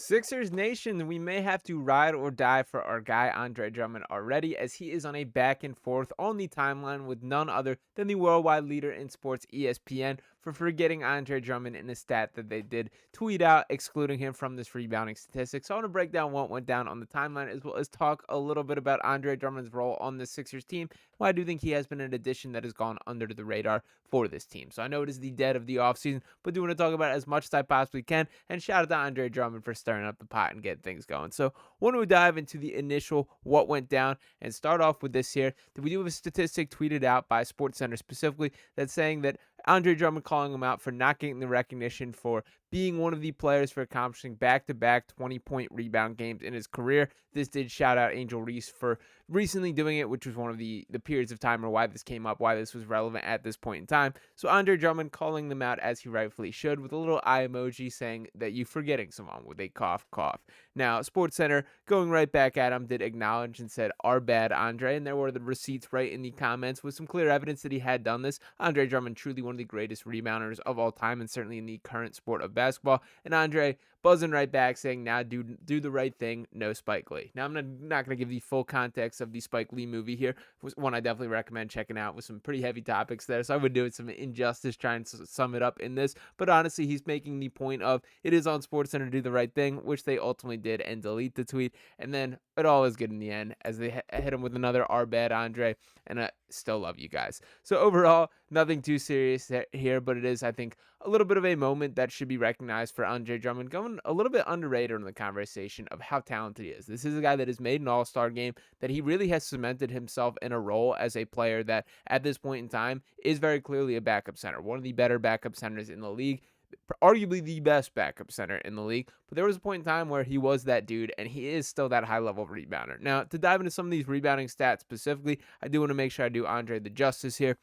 Sixers Nation, we may have to ride or die for our guy Andre Drummond already, as he is on a back and forth on the timeline with none other than the worldwide leader in sports, ESPN, for forgetting Andre Drummond in a stat that they did tweet out, excluding him from this rebounding statistic. So I want to break down what went down on the timeline, as well as talk a little bit about Andre Drummond's role on the Sixers team. Well, I do think he has been an addition that has gone under the radar for this team. So I know it is the dead of the offseason, but do want to talk about it as much as I possibly can. And shout out to Andre Drummond for stirring up the pot and getting things going. So want to dive into the initial what went down and start off with this here. We do have a statistic tweeted out by SportsCenter specifically that's saying that Andre Drummond calling him out for not getting the recognition for being one of the players for accomplishing back-to-back 20-point rebound games in his career. This did shout out Angel Reese for recently doing it, which was one of the periods of time or why this came up, why this was relevant at this point in time. So Andre Drummond calling them out as he rightfully should, with a little eye emoji saying that you're forgetting someone with a cough, cough. Now, SportsCenter going right back at him did acknowledge and said, "Our bad, Andre," and there were the receipts right in the comments with some clear evidence that he had done this. Andre Drummond, truly one of the greatest rebounders of all time, and certainly in the current sport of basketball. And Andre buzzing right back saying, "Now do the right thing, no Spike Lee." Now, I'm not going to give the full context of the Spike Lee movie here. It was one I definitely recommend checking out with some pretty heavy topics there, so I would do it some injustice trying to sum it up in this. But honestly, he's making the point of it is on SportsCenter to do the right thing, which they ultimately did, and delete the tweet. And then it all is good in the end as they hit him with another "our bad, Andre," and I still love you guys. So overall, nothing too serious here, but it is, I think, a little bit of a moment that should be recognized for Andre Drummond, going a little bit underrated in the conversation of how talented he is. This is a guy that has made an all-star game, that he really has cemented himself in a role as a player that at this point in time is very clearly a backup center, one of the better backup centers in the league, arguably the best backup center in the league. But there was a point in time where he was that dude, and he is still that high level rebounder. Now, to dive into some of these rebounding stats specifically, I do want to make sure I do Andre the justice here.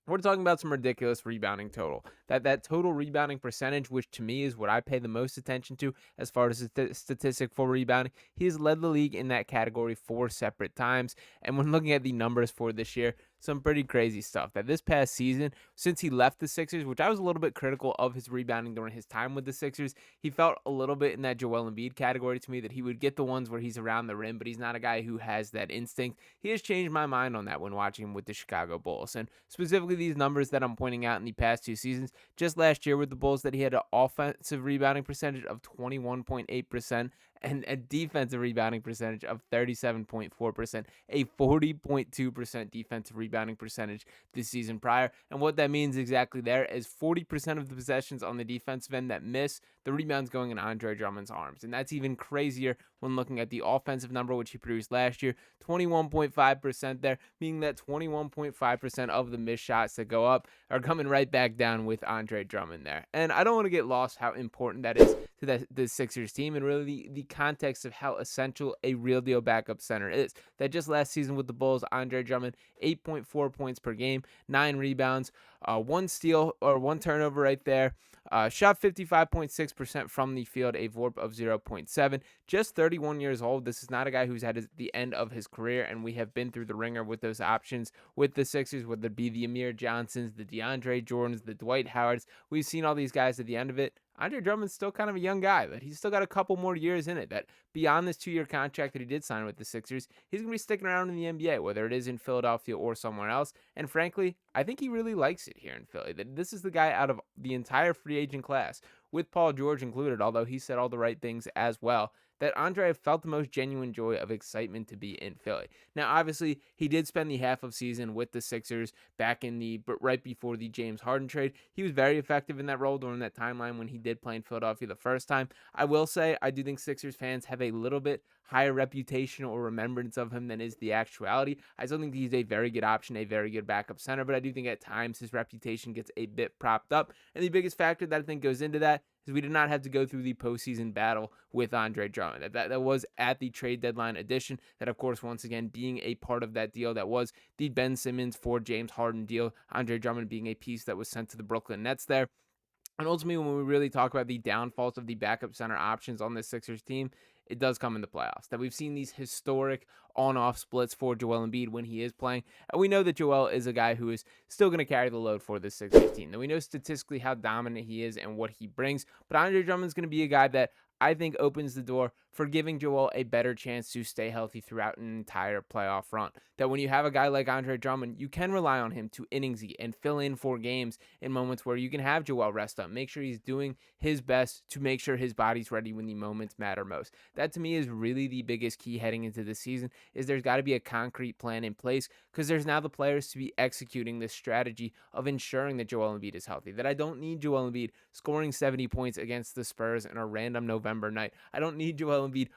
We're talking about some ridiculous rebounding total. That total rebounding percentage, which to me is what I pay the most attention to as far as a statistic for rebounding, he has led the league in that category 4 separate times. And when looking at the numbers for this year, some pretty crazy stuff. That this past season, since he left the Sixers, which I was a little bit critical of his rebounding during his time with the Sixers, he felt a little bit in that Joel Embiid category to me, that he would get the ones where he's around the rim, but he's not a guy who has that instinct. He has changed my mind on that when watching him with the Chicago Bulls. And specifically these numbers that I'm pointing out in the past 2 seasons, just last year with the Bulls, that he had an offensive rebounding percentage of 21.8% and a defensive rebounding percentage of 37.4%, a 40.2% defensive rebounding percentage this season prior. And what that means exactly there is 40% of the possessions on the defensive end that miss, the rebounds going in Andre Drummond's arms. And that's even crazier when looking at the offensive number, which he produced last year, 21.5% there, meaning that 21.5% of the missed shots that go up are coming right back down with Andre Drummond there. And I don't want to get lost how important that is to the Sixers team, and really the context of how essential a real deal backup center is. That just last season with the Bulls, Andre Drummond, 8.4 points per game, 9 rebounds, 1 steal or 1 turnover right there. Shot 55.6% from the field, a VORP of 0.7. Just 31 years old. This is not a guy who's at the end of his career, and we have been through the ringer with those options with the Sixers, whether it be the Amir Johnsons, the DeAndre Jordans, the Dwight Howards. We've seen all these guys at the end of it. Andre Drummond's still kind of a young guy, but he's still got a couple more years in it. That beyond this 2-year contract that he did sign with the Sixers, he's going to be sticking around in the NBA, whether it is in Philadelphia or somewhere else. And frankly, I think he really likes it here in Philly. That this is the guy out of the entire free agent class, with Paul George included, although he said all the right things as well, that Andre felt the most genuine joy of excitement to be in Philly. Now, obviously, he did spend the half of season with the Sixers back in but right before the James Harden trade. He was very effective in that role during that timeline when he did play in Philadelphia the first time. I will say, I do think Sixers fans have a little bit higher reputation or remembrance of him than is the actuality. I still think he's a very good option, a very good backup center, but I do think at times his reputation gets a bit propped up. And the biggest factor that I think goes into that is we did not have to go through the postseason battle with Andre Drummond. That was at the trade deadline edition. That, of course, once again, being a part of that deal, that was the Ben Simmons for James Harden deal. Andre Drummond being a piece that was sent to the Brooklyn Nets there. And ultimately, when we really talk about the downfalls of the backup center options on this Sixers team, it does come in the playoffs. That we've seen these historic on-off splits for Joel Embiid when he is playing. And we know that Joel is a guy who is still going to carry the load for this Sixers team. That we know statistically how dominant he is and what he brings. But Andre Drummond's going to be a guy that I think opens the door for giving Joel a better chance to stay healthy throughout an entire playoff run. That when you have a guy like Andre Drummond, you can rely on him to innings and fill in for games in moments where you can have Joel rest up. Make sure he's doing his best to make sure his body's ready when the moments matter most. That to me is really the biggest key heading into the season is there's got to be a concrete plan in place because there's now the players to be executing this strategy of ensuring that Joel Embiid is healthy. That I don't need Joel Embiid scoring 70 points against the Spurs in a random November night. I don't need Joel Embiid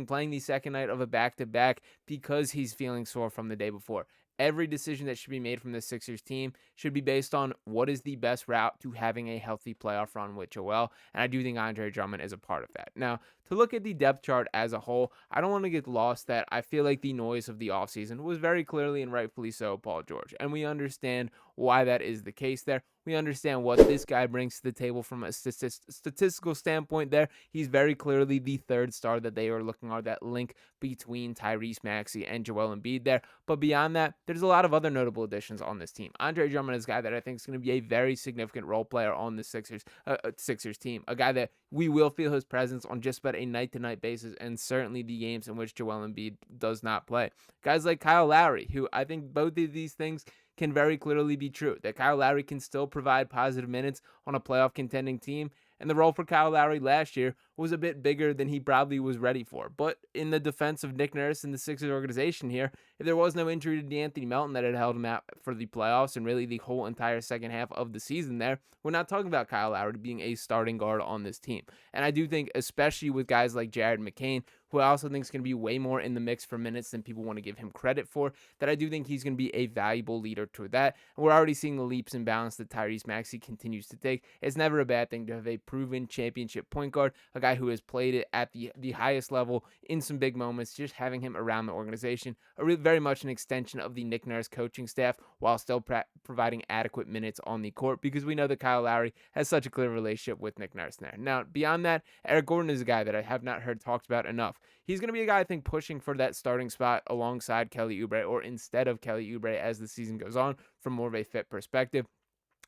playing the second night of a back-to-back because he's feeling sore from the day before. Every decision that should be made from the Sixers team should be based on what is the best route to having a healthy playoff run with Joel, and I do think Andre Drummond is a part of that. Now, to look at the depth chart as a whole, I don't want to get lost that I feel like the noise of the offseason was very clearly and rightfully so Paul George, and we understand why that is the case there. We understand what this guy brings to the table from a statistical standpoint there. He's very clearly the third star that they are looking at, that link between Tyrese Maxey and Joel Embiid there. But beyond that, there's a lot of other notable additions on this team. Andre Drummond is a guy that I think is going to be a very significant role player on the Sixers team, a guy that we will feel his presence on just about a night-to-night basis, and certainly the games in which Joel Embiid does not play. Guys like Kyle Lowry, who I think both of these things can very clearly be true, that Kyle Lowry can still provide positive minutes on a playoff contending team. And the role for Kyle Lowry last year was a bit bigger than he probably was ready for. But in the defense of Nick Nurse and the Sixers organization here, if there was no injury to D'Anthony Melton that had held him out for the playoffs and really the whole entire second half of the season there, we're not talking about Kyle Lowry being a starting guard on this team. And I do think, especially with guys like Jared McCain, who I also think is going to be way more in the mix for minutes than people want to give him credit for, that I do think he's going to be a valuable leader to that. And we're already seeing the leaps and bounds that Tyrese Maxey continues to take. It's never a bad thing to have a proven championship point guard, a guy who has played it at the highest level in some big moments. Just having him around the organization, very much an extension of the Nick Nurse coaching staff while still providing adequate minutes on the court, because we know that Kyle Lowry has such a clear relationship with Nick Nurse there. Now, beyond that, Eric Gordon is a guy that I have not heard talked about enough. He's going to be a guy, I think, pushing for that starting spot alongside Kelly Oubre, or instead of Kelly Oubre as the season goes on, from more of a fit perspective.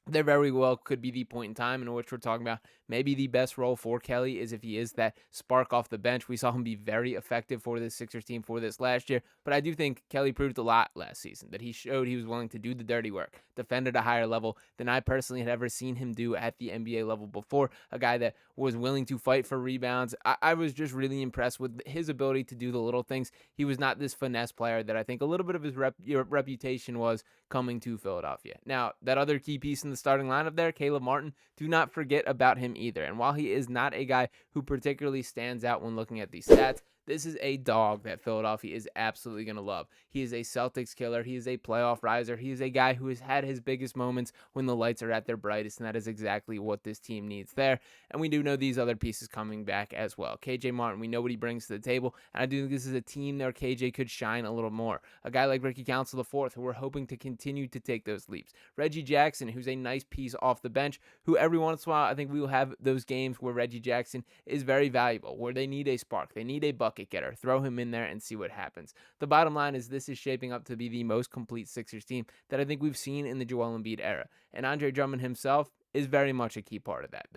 There very well could be the point in time in which we're talking about maybe the best role for Kelly is if he is that spark off the bench. We saw him be very effective for this Sixers team for this last year, but I do think Kelly proved a lot last season, that he showed he was willing to do the dirty work, defend at a higher level than I personally had ever seen him do at the NBA level before, a guy that was willing to fight for rebounds. I was just really impressed with his ability to do the little things. He was not this finesse player that I think a little bit of his reputation was coming to Philadelphia. Now, that other key piece in the starting lineup there, Caleb Martin, do not forget about him either. And while he is not a guy who particularly stands out when looking at these stats, this is a dog that Philadelphia is absolutely going to love. He is a Celtics killer. He is a playoff riser. He is a guy who has had his biggest moments when the lights are at their brightest, and that is exactly what this team needs there. And we do know these other pieces coming back as well. KJ Martin, we know what he brings to the table, and I do think this is a team where KJ could shine a little more. A guy like Ricky Council IV, who we're hoping to continue to take those leaps. Reggie Jackson, who's a nice piece off the bench, who every once in a while I think we will have those games where Reggie Jackson is very valuable, where they need a spark, they need a bucket getter. Throw him in there and see what happens. The bottom line is this is shaping up to be the most complete Sixers team that I think we've seen in the Joel Embiid era. And Andre Drummond himself is very much a key part of that.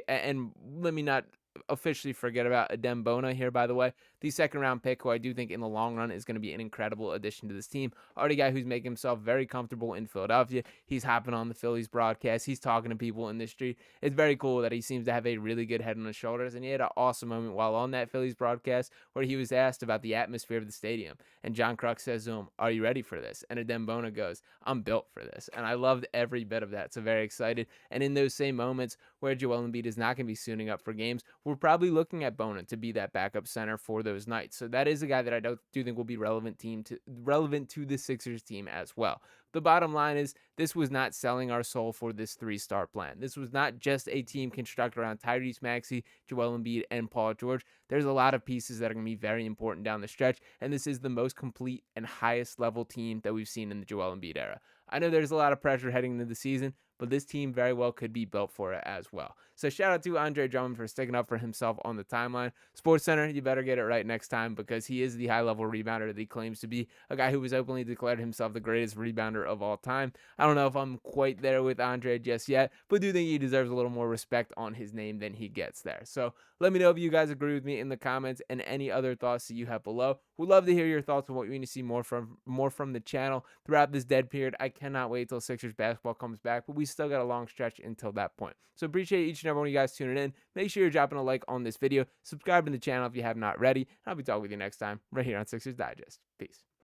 And let me not officially forget about Adem Bona here, by the way. The second round pick, who I do think in the long run is going to be an incredible addition to this team. Already a guy who's making himself very comfortable in Philadelphia. He's hopping on the Phillies broadcast. He's talking to people in the street. It's very cool that he seems to have a really good head on his shoulders. And he had an awesome moment while on that Phillies broadcast where he was asked about the atmosphere of the stadium. And John Kruk says to him, "Are you ready for this?" And Adem Bona goes, "I'm built for this." And I loved every bit of that. So very excited. And in those same moments where Joel Embiid is not going to be suiting up for games, we're probably looking at Bona to be that backup center for those nights. So that is a guy that I do think will be relevant to the Sixers team as well. The bottom line is this was not selling our soul for this 3-star plan. This was not just a team constructed around Tyrese Maxey, Joel Embiid, and Paul George. There's a lot of pieces that are going to be very important down the stretch, and this is the most complete and highest level team that we've seen in the Joel Embiid era. I know there's a lot of pressure heading into the season, but this team very well could be built for it as well. So shout out to Andre Drummond for sticking up for himself on the timeline. Sports Center, you better get it right next time, because he is the high-level rebounder that he claims to be, a guy who has openly declared himself the greatest rebounder of all time. I don't know if I'm quite there with Andre just yet, but do think he deserves a little more respect on his name than he gets there. So let me know if you guys agree with me in the comments, and any other thoughts that you have below. We'd love to hear your thoughts on what you need to see more from the channel throughout this dead period. I cannot wait till Sixers basketball comes back, but we still got a long stretch until that point. So appreciate each and every one of you guys tuning in. Make sure you're dropping a like on this video, subscribe to the channel if you have not already, and I'll be talking with you next time right here on Sixers Digest. Peace.